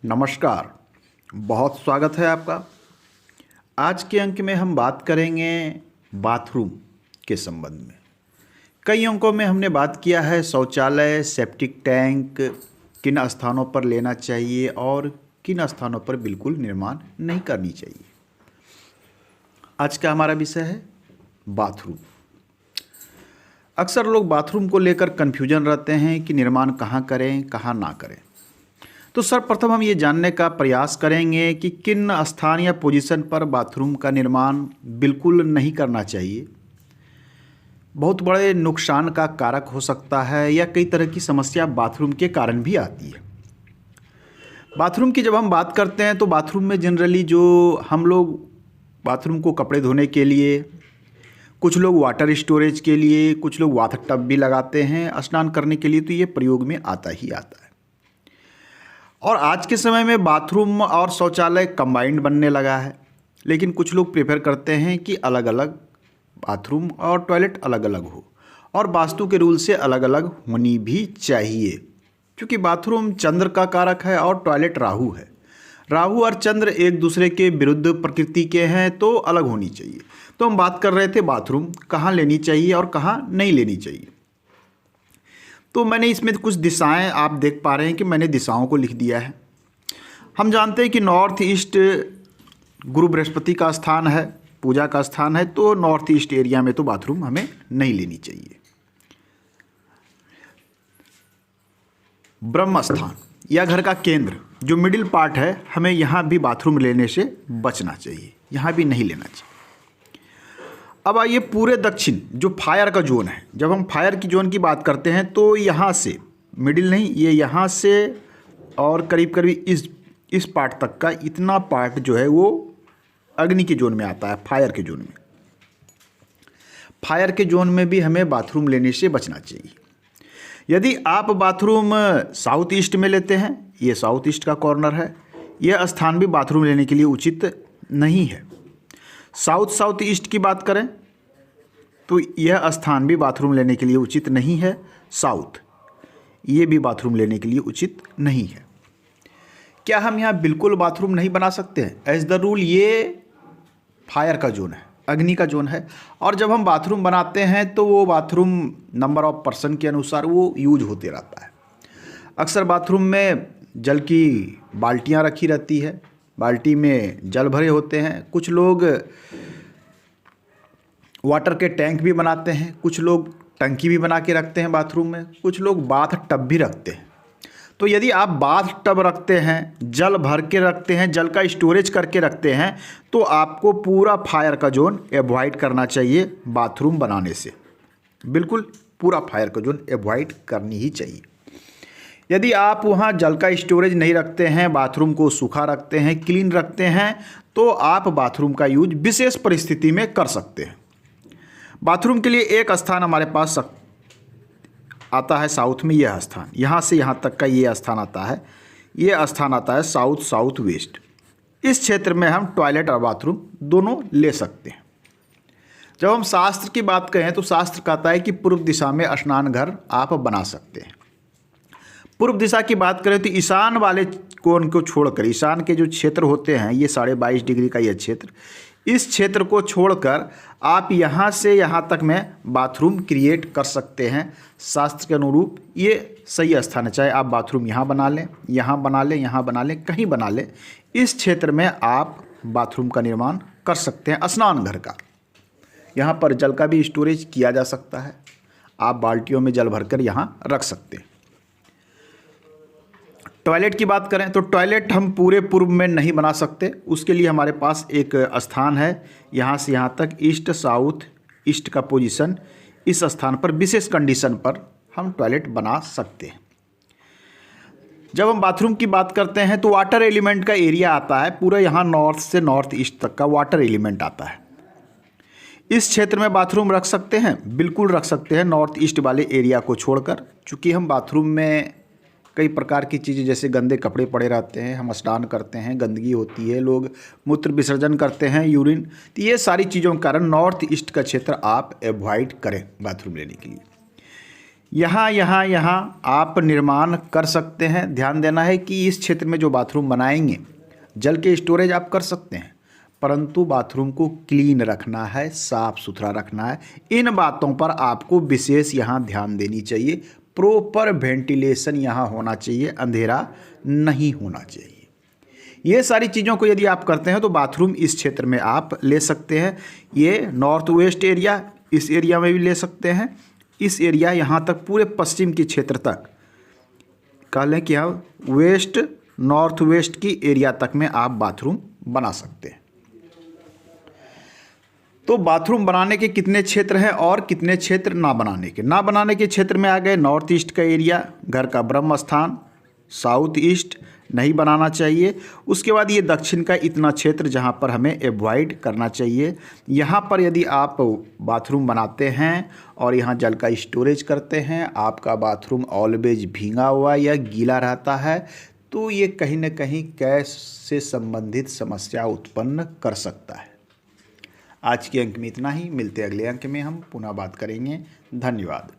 नमस्कार। बहुत स्वागत है आपका। आज के अंक में हम बात करेंगे बाथरूम के संबंध में। कई अंकों में हमने बात किया है शौचालय, सेप्टिक टैंक किन स्थानों पर लेना चाहिए और किन स्थानों पर बिल्कुल निर्माण नहीं करनी चाहिए। आज का हमारा विषय है बाथरूम। अक्सर लोग बाथरूम को लेकर कन्फ्यूजन रहते हैं कि निर्माण कहाँ करें, कहाँ ना करें। तो सर्वप्रथम हम ये जानने का प्रयास करेंगे कि किन स्थान या पोजीशन पर बाथरूम का निर्माण बिल्कुल नहीं करना चाहिए। बहुत बड़े नुकसान का कारक हो सकता है या कई तरह की समस्या बाथरूम के कारण भी आती है। बाथरूम की जब हम बात करते हैं तो बाथरूम में जनरली जो हम लोग बाथरूम को कपड़े धोने के लिए, कुछ लोग वाटर स्टोरेज के लिए, कुछ लोग वाटर टब भी लगाते हैं स्नान करने के लिए, तो ये प्रयोग में आता ही आता है। और आज के समय में बाथरूम और शौचालय कंबाइंड बनने लगा है, लेकिन कुछ लोग प्रेफर करते हैं कि अलग अलग बाथरूम और टॉयलेट अलग अलग हो और वास्तु के रूल से अलग अलग होनी भी चाहिए, क्योंकि बाथरूम चंद्र का कारक है और टॉयलेट राहु है। राहु और चंद्र एक दूसरे के विरुद्ध प्रकृति के हैं, तो अलग होनी चाहिए। तो हम बात कर रहे थे बाथरूम कहाँ लेनी चाहिए और कहाँ नहीं लेनी चाहिए। तो मैंने इसमें कुछ दिशाएं आप देख पा रहे हैं कि मैंने दिशाओं को लिख दिया है। हम जानते हैं कि नॉर्थ ईस्ट गुरु बृहस्पति का स्थान है, पूजा का स्थान है, तो नॉर्थ ईस्ट एरिया में तो बाथरूम हमें नहीं लेनी चाहिए। ब्रह्म स्थान या घर का केंद्र जो मिडिल पार्ट है, हमें यहाँ भी बाथरूम लेने से बचना चाहिए, यहाँ भी नहीं लेना चाहिए। अब आइए पूरे दक्षिण जो फायर का जोन है, जब हम फायर की जोन की बात करते हैं तो यहाँ से मिडिल नहीं, ये यहाँ से और करीब करीब इस पार्ट तक का इतना पार्ट जो है वो अग्नि के जोन में आता है, फायर के जोन में। फायर के जोन में भी हमें बाथरूम लेने से बचना चाहिए। यदि आप बाथरूम साउथ ईस्ट में लेते हैं, ये साउथ ईस्ट का कॉर्नर है, यह स्थान भी बाथरूम लेने के लिए उचित नहीं है। साउथ ईस्ट की बात करें तो यह स्थान भी बाथरूम लेने के लिए उचित नहीं है। साउथ ये भी बाथरूम लेने के लिए उचित नहीं है। क्या हम यहाँ बिल्कुल बाथरूम नहीं बना सकते हैं? एज द रूल ये फायर का जोन है, अग्नि का जोन है, और जब हम बाथरूम बनाते हैं तो वो बाथरूम नंबर ऑफ पर्सन के अनुसार वो यूज होते रहता है। अक्सर बाथरूम में जल की बाल्टियाँ रखी रहती है, बाल्टी में जल भरे होते हैं। कुछ लोग वाटर के टैंक भी बनाते हैं, कुछ लोग टंकी भी बना के रखते हैं बाथरूम में, कुछ लोग बाथ टब भी रखते हैं। तो यदि आप बाथ टब रखते हैं, जल भर के रखते हैं, जल का स्टोरेज करके रखते हैं, तो आपको पूरा फायर का जोन एवॉइड करना चाहिए बाथरूम बनाने से। बिल्कुल पूरा फायर का जोन एवॉइड करनी ही चाहिए। यदि आप वहाँ जल का स्टोरेज नहीं रखते हैं, बाथरूम को सूखा रखते हैं, क्लीन रखते हैं, तो आप बाथरूम का यूज विशेष परिस्थिति में कर सकते हैं। बाथरूम के लिए एक स्थान हमारे पास आता है साउथ में, यह स्थान, यहाँ से यहाँ तक का ये स्थान आता है, ये स्थान आता है साउथ वेस्ट। इस क्षेत्र में हम टॉयलेट और बाथरूम दोनों ले सकते हैं। जब हम शास्त्र की बात करें तो शास्त्र कहता है कि पूर्व दिशा में स्नान घर आप बना सकते हैं। पूर्व दिशा की बात करें तो ईशान वाले कोण को छोड़कर, ईशान के जो क्षेत्र होते हैं, ये 22.5 डिग्री का यह क्षेत्र, इस क्षेत्र को छोड़कर आप यहाँ से यहाँ तक में बाथरूम क्रिएट कर सकते हैं। शास्त्र के अनुरूप ये सही स्थान है। चाहे आप बाथरूम यहाँ बना लें, यहाँ बना लें, यहाँ बना लें, कहीं बना लें, इस क्षेत्र में आप बाथरूम का निर्माण कर सकते हैं। स्नान घर का यहाँ पर जल का भी स्टोरेज किया जा सकता है, आप बाल्टियों में जल भरकर यहाँ रख सकते हैं। टॉयलेट की बात करें तो टॉयलेट हम पूरे पूर्व में नहीं बना सकते, उसके लिए हमारे पास एक स्थान है, यहाँ से यहाँ तक ईस्ट साउथ ईस्ट का पोजीशन, इस स्थान पर विशेष कंडीशन पर हम टॉयलेट बना सकते हैं। जब हम बाथरूम की बात करते हैं तो वाटर एलिमेंट का एरिया आता है, पूरा यहाँ नॉर्थ से नॉर्थ ईस्ट तक का वाटर एलिमेंट आता है। इस क्षेत्र में बाथरूम रख सकते हैं, बिल्कुल रख सकते हैं, नॉर्थ ईस्ट वाले एरिया को छोड़कर। चूँकि हम बाथरूम में कई प्रकार की चीज़ें, जैसे गंदे कपड़े पड़े रहते हैं, हम स्नान करते हैं, गंदगी होती है, लोग मूत्र विसर्जन करते हैं, यूरिन, तो ये सारी चीज़ों के कारण नॉर्थ ईस्ट का क्षेत्र आप एवॉइड करें बाथरूम लेने के लिए। यहाँ आप निर्माण कर सकते हैं। ध्यान देना है कि इस क्षेत्र में जो बाथरूम बनाएंगे जल के स्टोरेज आप कर सकते हैं, परंतु बाथरूम को क्लीन रखना है, साफ सुथरा रखना है। इन बातों पर आपको विशेष यहाँ ध्यान देनी चाहिए। प्रॉपर वेंटिलेशन यहाँ होना चाहिए, अंधेरा नहीं होना चाहिए। ये सारी चीज़ों को यदि आप करते हैं तो बाथरूम इस क्षेत्र में आप ले सकते हैं। ये नॉर्थ वेस्ट एरिया, इस एरिया में भी ले सकते हैं। इस एरिया यहाँ तक पूरे पश्चिम के क्षेत्र तक कह लें कि हम वेस्ट नॉर्थ वेस्ट की एरिया तक में आप बाथरूम बना सकते हैं। तो बाथरूम बनाने के कितने क्षेत्र हैं और कितने क्षेत्र ना बनाने के क्षेत्र में आ गए नॉर्थ ईस्ट का एरिया, घर का ब्रह्म स्थान, साउथ ईस्ट नहीं बनाना चाहिए। उसके बाद ये दक्षिण का इतना क्षेत्र जहाँ पर हमें एवॉइड करना चाहिए। यहाँ पर यदि आप बाथरूम बनाते हैं और यहाँ जल का स्टोरेज करते हैं, आपका बाथरूम ऑलवेज भीगा हुआ या गीला रहता है, तो ये कहीं ना कहीं गैस से संबंधित समस्या उत्पन्न कर सकता है। आज के अंक में इतना ही, मिलते अगले अंक में हम पुनः बात करेंगे। धन्यवाद।